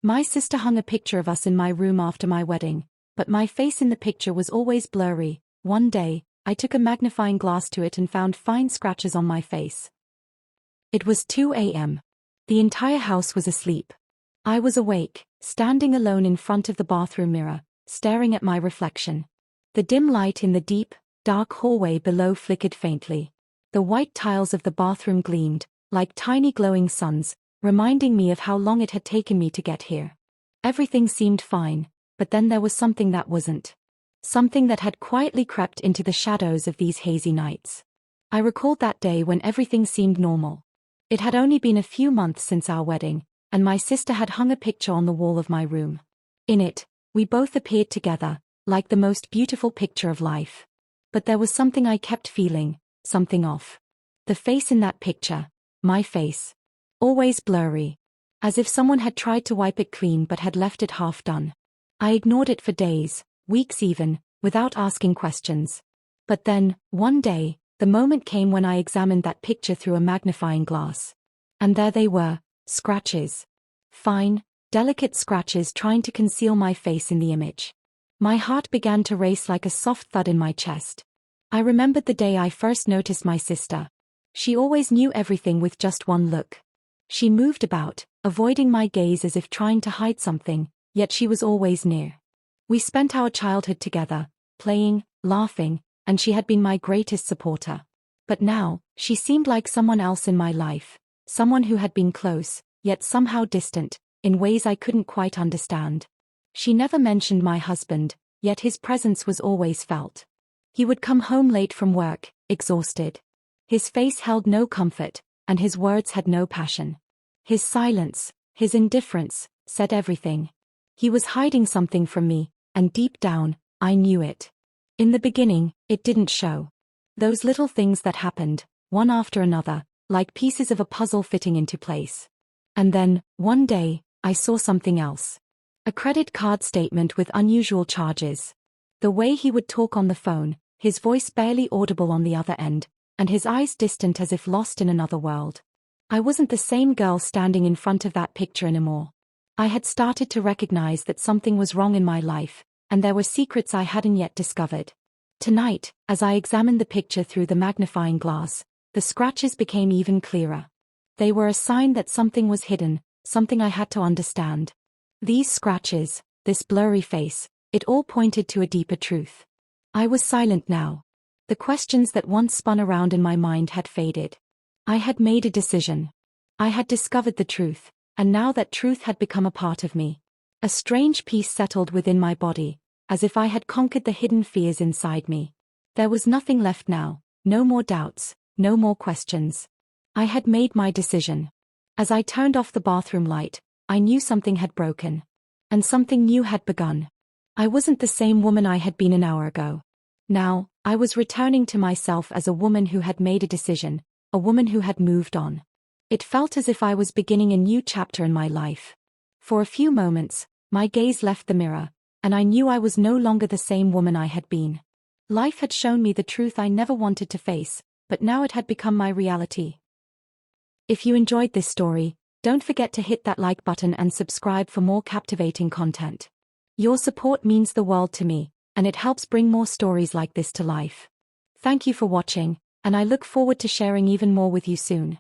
My sister hung a picture of us in my room after my wedding, but my face in the picture was always blurry. One day, I took a magnifying glass to it and found fine scratches on my face. It was 2 a.m. The entire house was asleep. I was awake, standing alone in front of the bathroom mirror, staring at my reflection. The dim light in the deep, dark hallway below flickered faintly. The white tiles of the bathroom gleamed, like tiny glowing suns, reminding me of how long it had taken me to get here. Everything seemed fine, but then there was something that wasn't. Something that had quietly crept into the shadows of these hazy nights. I recalled that day when everything seemed normal. It had only been a few months since our wedding, and my sister had hung a picture on the wall of my room. In it, we both appeared together, like the most beautiful picture of life. But there was something I kept feeling, something off. The face in that picture, my face. Always blurry. As if someone had tried to wipe it clean but had left it half done. I ignored it for days, weeks even, without asking questions. But then, one day, the moment came when I examined that picture through a magnifying glass. And there they were, scratches. Fine, delicate scratches trying to conceal my face in the image. My heart began to race like a soft thud in my chest. I remembered the day I first noticed my sister. She always knew everything with just one look. She moved about, avoiding my gaze as if trying to hide something, yet she was always near. We spent our childhood together, playing, laughing, and she had been my greatest supporter. But now, she seemed like someone else in my life, someone who had been close, yet somehow distant, in ways I couldn't quite understand. She never mentioned my husband, yet his presence was always felt. He would come home late from work, exhausted. His face held no comfort, and his words had no passion. His silence, his indifference, said everything. He was hiding something from me, and deep down, I knew it. In the beginning, it didn't show. Those little things that happened, one after another, like pieces of a puzzle fitting into place. And then, one day, I saw something else. A credit card statement with unusual charges. The way he would talk on the phone, his voice barely audible on the other end, and his eyes distant as if lost in another world. I wasn't the same girl standing in front of that picture anymore. I had started to recognize that something was wrong in my life, and there were secrets I hadn't yet discovered. Tonight, as I examined the picture through the magnifying glass, the scratches became even clearer. They were a sign that something was hidden, something I had to understand. These scratches, this blurry face, it all pointed to a deeper truth. I was silent now. The questions that once spun around in my mind had faded. I had made a decision. I had discovered the truth, and now that truth had become a part of me. A strange peace settled within my body, as if I had conquered the hidden fears inside me. There was nothing left now, no more doubts, no more questions. I had made my decision. As I turned off the bathroom light, I knew something had broken. And something new had begun. I wasn't the same woman I had been an hour ago. Now, I was returning to myself as a woman who had made a decision, a woman who had moved on. It felt as if I was beginning a new chapter in my life. For a few moments, my gaze left the mirror, and I knew I was no longer the same woman I had been. Life had shown me the truth I never wanted to face, but now it had become my reality. If you enjoyed this story, don't forget to hit that like button and subscribe for more captivating content. Your support means the world to me, and it helps bring more stories like this to life. Thank you for watching, and I look forward to sharing even more with you soon.